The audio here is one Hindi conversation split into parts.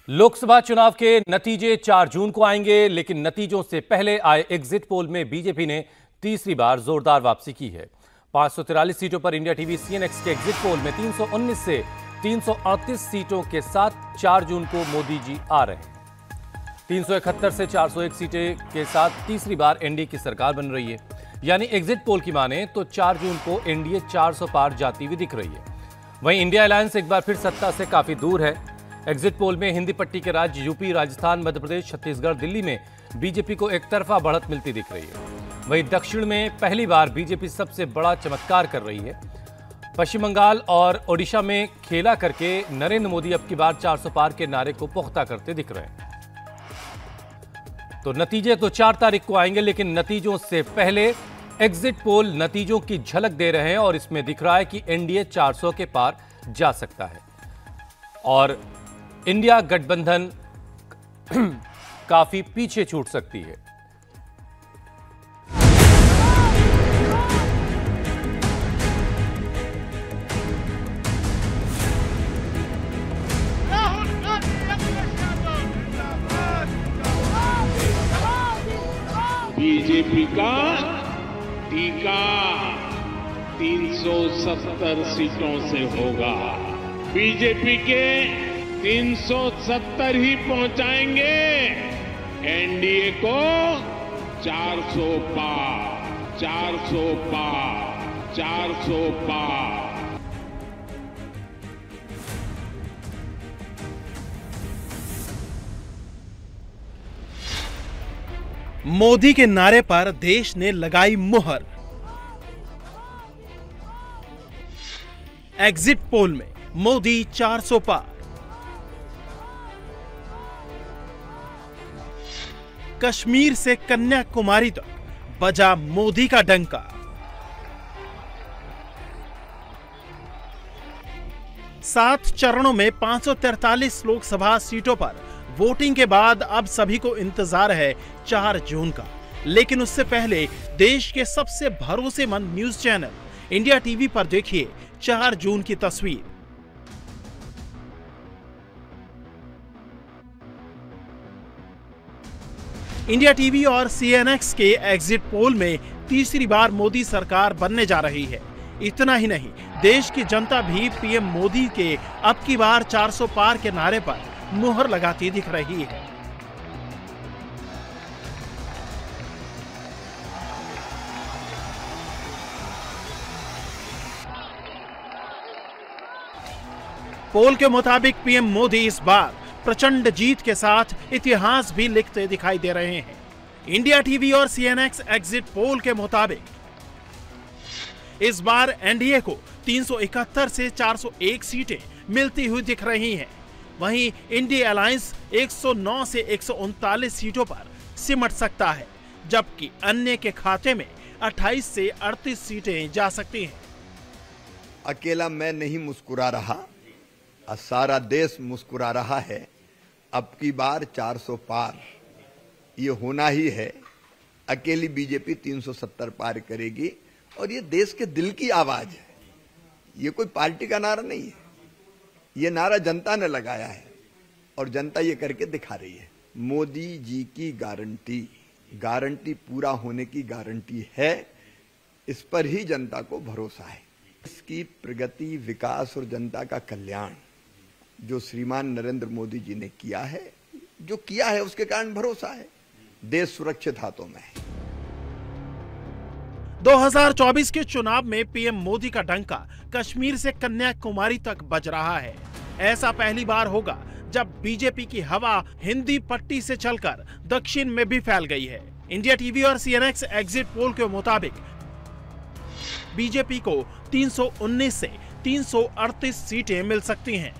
लोकसभा चुनाव के नतीजे 4 जून को आएंगे, लेकिन नतीजों से पहले आए एग्जिट पोल में बीजेपी ने तीसरी बार जोरदार वापसी की है। 543 सीटों पर इंडिया टीवी सीएनएक्स के एग्जिट पोल में 319 से 338 सीटों के साथ 4 जून को मोदी जी आ रहे हैं। 371 से 401 सीटें के साथ तीसरी बार एनडीए की सरकार बन रही है। यानी एग्जिट पोल की माने तो 4 जून को एनडीए 400 पार जाती हुई दिख रही है। वहीं इंडिया अलायंस एक बार फिर सत्ता से काफी दूर है। एग्जिट पोल में हिंदी पट्टी के राज्य यूपी, राजस्थान, मध्य प्रदेश, छत्तीसगढ़, दिल्ली में बीजेपी को एक तरफा बढ़त मिलती दिख रही है। वहीं दक्षिण में पहली बार बीजेपी सबसे बड़ा चमत्कार कर रही है। पश्चिम बंगाल और ओडिशा में खेला करके नरेंद्र मोदी अब की बार 400 पार के नारे को पुख्ता करते दिख रहे हैं। तो नतीजे तो 4 तारीख को आएंगे, लेकिन नतीजों से पहले एग्जिट पोल नतीजों की झलक दे रहे हैं और इसमें दिख रहा है कि एनडीए 400 के पार जा सकता है और इंडिया गठबंधन काफी पीछे छूट सकती है। बीजेपी का टीका 370 सीटों से होगा। बीजेपी के 370 ही पहुंचाएंगे एनडीए को 400 पार, 400 पार, 400 पार। मोदी के नारे पर देश ने लगाई मुहर। एग्जिट पोल में मोदी 400 पार। कश्मीर से कन्याकुमारी तक बजा मोदी का डंका। सात चरणों में 543 लोकसभा सीटों पर वोटिंग के बाद अब सभी को इंतजार है 4 जून का। लेकिन उससे पहले देश के सबसे भरोसेमंद न्यूज चैनल इंडिया टीवी पर देखिए 4 जून की तस्वीर। इंडिया टीवी और सीएनएक्स के एग्जिट पोल में तीसरी बार मोदी सरकार बनने जा रही है। इतना ही नहीं, देश की जनता भी पीएम मोदी के अब की बार 400 पार के नारे पर मुहर लगाती दिख रही है। पोल के मुताबिक पीएम मोदी इस बार प्रचंड जीत के साथ इतिहास भी लिखते दिखाई दे रहे हैं। इंडिया टीवी और सीएनएक्स एग्जिट पोल के मुताबिक इस बार एनडीए को 371 से 401 सीटें मिलती हुई दिख रही हैं। वहीं इंडिया अलायंस 109 से 139 सीटों पर सिमट सकता है, जबकि अन्य के खाते में 28 से 38 सीटें जा सकती हैं। अकेला मैं नहीं मुस्कुरा रहा, सारा देश मुस्कुरा रहा है। अब की बार 400 पार ये होना ही है। अकेली बीजेपी 370 पार करेगी और ये देश के दिल की आवाज है। ये कोई पार्टी का नारा नहीं है, ये नारा जनता ने लगाया है और जनता ये करके दिखा रही है। मोदी जी की गारंटी पूरा होने की गारंटी है। इस पर ही जनता को भरोसा है। इसकी प्रगति, विकास और जनता का कल्याण जो श्रीमान नरेंद्र मोदी जी ने किया है, उसके कारण भरोसा है। देश सुरक्षित हाथों में है। 2024 के चुनाव में पीएम मोदी का डंका कश्मीर से कन्याकुमारी तक बज रहा है। ऐसा पहली बार होगा जब बीजेपी की हवा हिंदी पट्टी से चलकर दक्षिण में भी फैल गई है। इंडिया टीवी और सीएनएक्स एग्जिट पोल के मुताबिक बीजेपी को 319 से 338 सीटें मिल सकती हैं,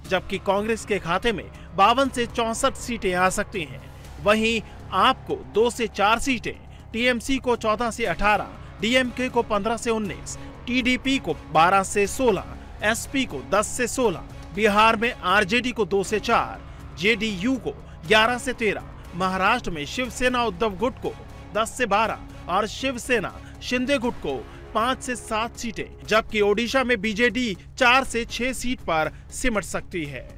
जबकि कांग्रेस के खाते में 52 से 64 सीटें आ सकती हैं। वहीं आपको 2 से 4 सीटें, टीएमसी को 14 से 18, डीएमके को 15 से 19, टीडीपी को 12 से 16, एसपी को 10 से 16, बिहार में आरजेडी को 2 से 4, जेडीयू को 11 से 13, महाराष्ट्र में शिवसेना उद्धव गुट को 10 से 12 और शिवसेना शिंदे गुट को 5 से 7 सीटें, जबकि ओडिशा में बीजेडी 4 से 6 सीट पर सिमट सकती है।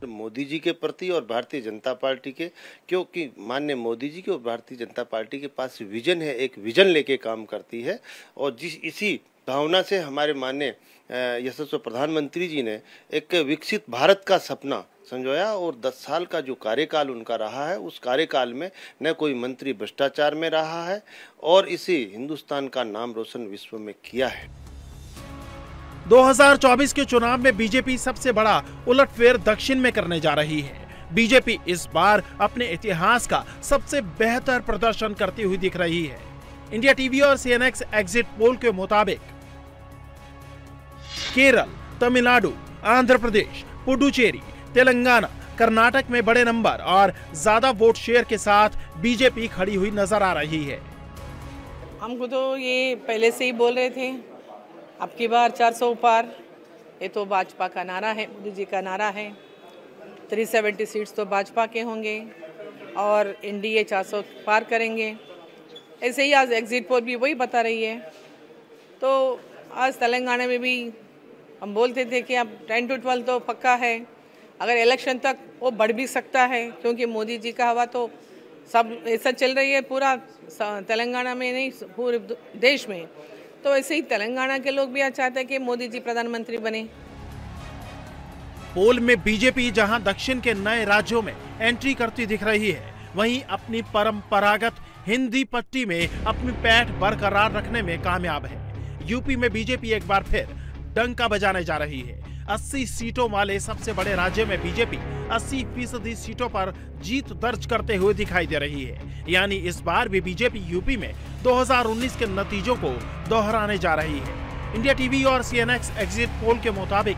मोदी जी के प्रति और भारतीय जनता पार्टी के, क्योंकि माननीय मोदी जी के और भारतीय जनता पार्टी के पास विजन है, एक विजन लेके काम करती है। और इसी भावना से हमारे माननीय यशस्वी प्रधानमंत्री जी ने एक विकसित भारत का सपना संजोया और 10 साल का जो कार्यकाल उनका रहा है, उस कार्यकाल में न कोई मंत्री भ्रष्टाचार में रहा है और इसी हिंदुस्तान का नाम रोशन विश्व में किया है। 2024 के चुनाव में बीजेपी सबसे बड़ा उलटफेर दक्षिण में करने जा रही है। बीजेपी इस बार अपने इतिहास का सबसे बेहतर प्रदर्शन करती हुई दिख रही है। इंडिया टीवी और सीएनएक्स एग्जिट पोल के मुताबिक केरल, तमिलनाडु, आंध्र प्रदेश, पुडुचेरी, तेलंगाना, कर्नाटक में बड़े नंबर और ज्यादा वोट शेयर के साथ बीजेपी खड़ी हुई नजर आ रही है। हमको तो ये पहले से ही बोल रहे थे, अब की बार 400 पार, ये तो भाजपा का नारा है, मोदी जी का नारा है। 370 सीट्स तो भाजपा के होंगे और एनडीए 400 पार करेंगे। ऐसे ही आज एग्जिट पोल भी वही बता रही है। तो आज तेलंगाना में भी हम बोलते थे कि अब 10 to 12 तो पक्का है, अगर इलेक्शन तक वो बढ़ भी सकता है, क्योंकि मोदी जी का हवा तो सब ऐसा चल रही है पूरा तेलंगाना में नहीं पूरे देश में। तो ऐसे ही तेलंगाना के लोग भी आज चाहते हैं कि मोदी जी प्रधानमंत्री बने। पोल में बीजेपी जहां दक्षिण के नए राज्यों में एंट्री करती दिख रही है, वहीं अपनी परंपरागत हिंदी पट्टी में अपनी पैठ बरकरार रखने में कामयाब है। यूपी में बीजेपी एक बार फिर डंका बजाने जा रही है। 80 सीटों वाले सबसे बड़े राज्य में बीजेपी 80% सीटों पर जीत दर्ज करते हुए दिखाई दे रही है। यानी इस बार भी बीजेपी यूपी में 2019 के नतीजों को दोहराने जा रही है। इंडिया टीवी और सीएनएक्स एग्जिट पोल के मुताबिक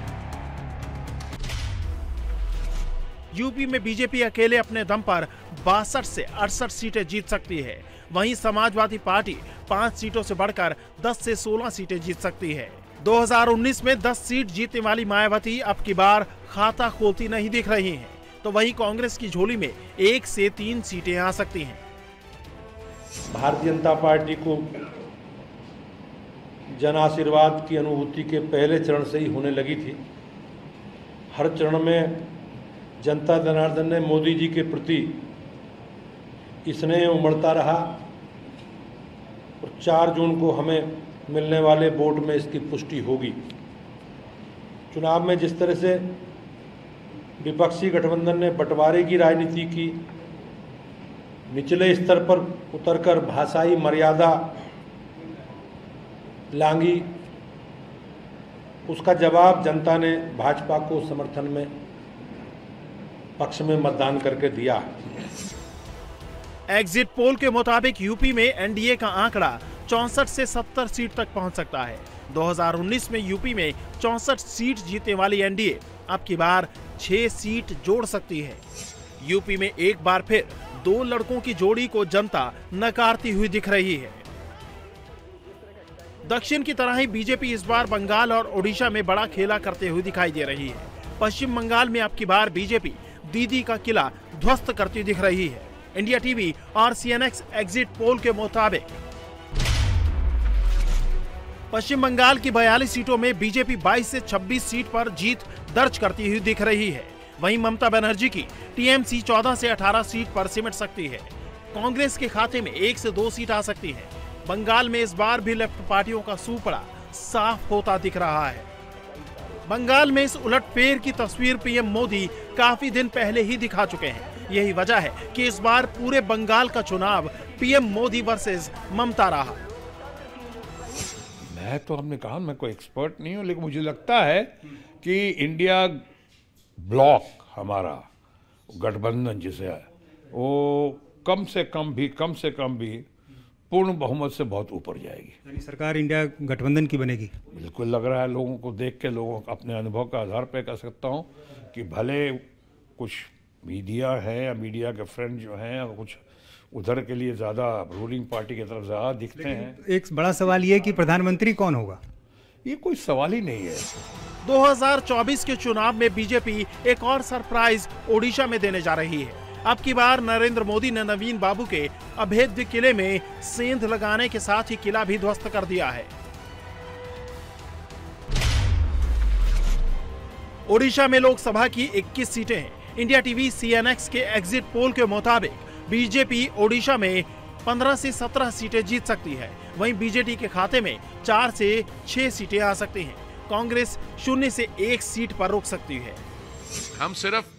यूपी में बीजेपी अकेले अपने दम पर 62 से 68 सीटें जीत सकती है। वहीं समाजवादी पार्टी 5 सीटों से बढ़कर 10 से 16 सीटें जीत सकती है। 2019 में 10 सीट जीतने वाली मायावती अब की बार खाता खोलती नहीं दिख रही हैं, तो वहीं कांग्रेस की झोली में 1 से 3 सीटें आ सकती हैं। भारतीय जनता पार्टी को जन आशीर्वाद की अनुभूति के पहले चरण से ही होने लगी थी। हर चरण में जनता जनार्दन ने मोदी जी के प्रति स्नेह उमड़ता रहा और 4 जून को हमें मिलने वाले वोट में इसकी पुष्टि होगी। चुनाव में जिस तरह से विपक्षी गठबंधन ने बंटवारे की राजनीति की, निचले स्तर पर उतरकर भाषाई मर्यादा लांगी, उसका जवाब जनता ने भाजपा को समर्थन में पक्ष में मतदान करके दिया। एग्जिट पोल के मुताबिक यूपी में एनडीए का आंकड़ा 64 से 70 सीट तक पहुंच सकता है। 2019 में यूपी में 64 सीट जीतने वाली एनडीए अब की बार 6 सीट जोड़ सकती है। यूपी में एक बार फिर 2 लड़कों की जोड़ी को जनता नकारती हुई दिख रही है। दक्षिण की तरह ही बीजेपी इस बार बंगाल और ओडिशा में बड़ा खेला करते हुए दिखाई दे रही है। पश्चिम बंगाल में अब की बार बीजेपी दीदी का किला ध्वस्त करती दिख रही है। इंडिया टीवी और सीएनएक्स एग्जिट पोल के मुताबिक पश्चिम बंगाल की 42 सीटों में बीजेपी 22 से 26 सीट पर जीत दर्ज करती हुई दिख रही है। वहीं ममता बनर्जी की टीएमसी 14 से 18 सीट पर सिमट सकती है। कांग्रेस के खाते में 1 से 2 सीट आ सकती है। बंगाल में इस बार भी लेफ्ट पार्टियों का सूपड़ा साफ होता दिख रहा है। बंगाल में इस उलटफेर की तस्वीर पीएम मोदी काफी दिन पहले ही दिखा चुके हैं। यही वजह है कि इस बार पूरे बंगाल का चुनाव पीएम मोदी वर्सेस ममता रहा। मैं तो हमने कहा मैं कोई एक्सपर्ट नहीं हूं, लेकिन मुझे लगता है कि इंडिया ब्लॉक हमारा गठबंधन जिसे है वो कम से कम भी पूर्ण बहुमत से बहुत ऊपर जाएगी। सरकार इंडिया गठबंधन की बनेगी। बिल्कुल लग रहा है, लोगों को देख के, लोगों अपने अनुभव के आधार पर कह सकता हूं कि भले कुछ मीडिया है या मीडिया के फ्रेंड जो हैं कुछ उधर के लिए ज़्यादा रूलिंग पार्टी की तरफ ज़्यादा दिखते हैं। एक बड़ा सवाल ये कि प्रधानमंत्री कौन होगा, ये कोई सवाल ही नहीं है। 2024 के चुनाव में बीजेपी एक और सरप्राइज ओडिशा में देने जा रही है। अब की बार नरेंद्र मोदी ने नवीन बाबू के अभेद्य किले में सेंध लगाने के साथ ही किला भी ध्वस्त कर दिया है। ओडिशा में लोकसभा की 21 सीटें हैं। इंडिया टीवी CNX के एग्जिट पोल के मुताबिक बीजेपी ओडिशा में 15 से 17 सीटें जीत सकती है। वहीं बीजेडी के खाते में 4 से 6 सीटें आ सकती हैं। कांग्रेस 0 से 1 सीट पर रुक सकती है। हम सिर्फ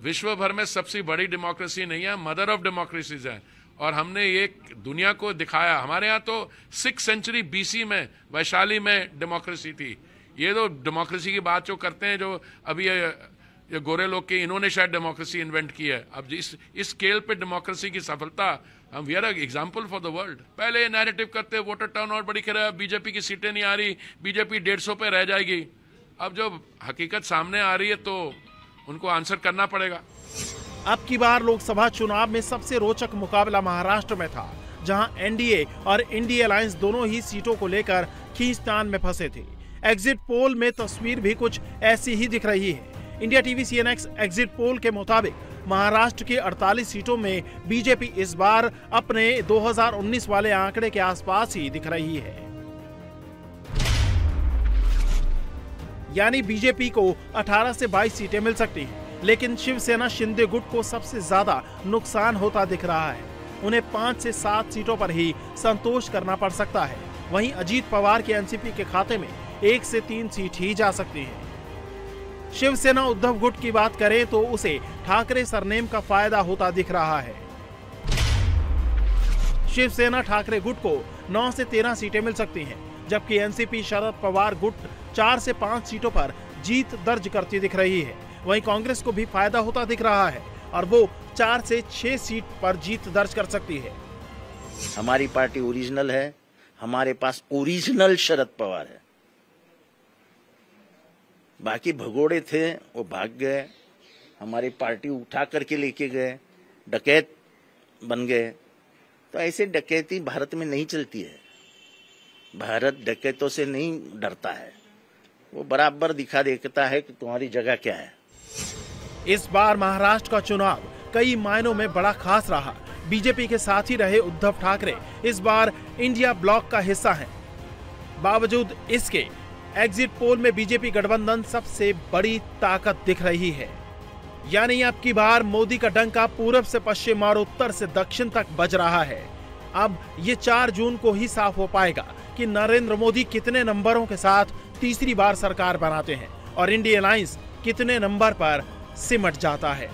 विश्व भर में सबसे बड़ी डेमोक्रेसी नहीं है, मदर ऑफ डेमोक्रेसीज है, और हमने ये दुनिया को दिखाया। हमारे यहाँ तो 6th सेंचुरी BC में वैशाली में डेमोक्रेसी थी। ये तो डेमोक्रेसी की बात जो करते हैं, जो अभी ये गोरे लोग के, इन्होंने शायद डेमोक्रेसी इन्वेंट की है। अब इस स्केल पे डेमोक्रेसी की सफलता, हम we are example for the world. पहले नैरेटिव करते वोटर टर्नआउट बड़ी खराब, बीजेपी की सीटें नहीं आ रही, बीजेपी 150 पे रह जाएगी। अब जब हकीकत सामने आ रही है तो उनको आंसर करना पड़ेगा। अब की बार लोकसभा चुनाव में सबसे रोचक मुकाबला महाराष्ट्र में था, जहां NDA और इंडिया अलायंस दोनों ही सीटों को लेकर खींचतान में फंसे थे। एग्जिट पोल में तस्वीर भी कुछ ऐसी ही दिख रही है। India TV CNX exit poll के मुताबिक महाराष्ट्र की 48 सीटों में बीजेपी इस बार अपने 2019 वाले आंकड़े के आसपास ही दिख रही है। यानी बीजेपी को 18 से 22 सीटें मिल सकती हैं, लेकिन शिवसेना शिंदे गुट को सबसे ज्यादा नुकसान होता दिख रहा है। उन्हें 5 से 7 सीटों पर ही संतोष करना पड़ सकता है। वहीं अजीत पवार के एनसीपी के खाते में 1 से 3 सीट ही जा सकती है। शिवसेना उद्धव गुट की बात करें तो उसे ठाकरे सरनेम का फायदा होता दिख रहा है। शिवसेना ठाकरे गुट को 9 से 13 सीटें मिल सकती हैं, जबकि एनसीपी शरद पवार गुट 4 से 5 सीटों पर जीत दर्ज करती दिख रही है। वहीं कांग्रेस को भी फायदा होता दिख रहा है और वो 4 से 6 सीट पर जीत दर्ज कर सकती है। हमारी पार्टी ओरिजिनल है, हमारे पास ओरिजिनल शरद पवार है। बाकी भगोड़े थे वो भाग गए, हमारी पार्टी उठा करके लेके गए, डकैत बन गए। तो ऐसे डकैती भारत में नहीं चलती है। भारत डकैतों से नहीं डरता है, वो बराबर दिखा देता है कि तुम्हारी जगह क्या है। इस बार महाराष्ट्र का चुनाव कई मायनों में बड़ा खास रहा। बीजेपी के साथ ही रहे उद्धव ठाकरे इस बार इंडिया ब्लॉक का हिस्सा हैं। बावजूद इसके एग्जिट पोल में बीजेपी गठबंधन सबसे बड़ी ताकत दिख रही है। यानी अब की बार मोदी का डंका पूरब से पश्चिम और उत्तर से दक्षिण तक बज रहा है। अब ये 4 जून को ही साफ हो पाएगा कि नरेंद्र मोदी कितने नंबरों के साथ तीसरी बार सरकार बनाते हैं और इंडिया अलायंस कितने नंबर पर सिमट जाता है।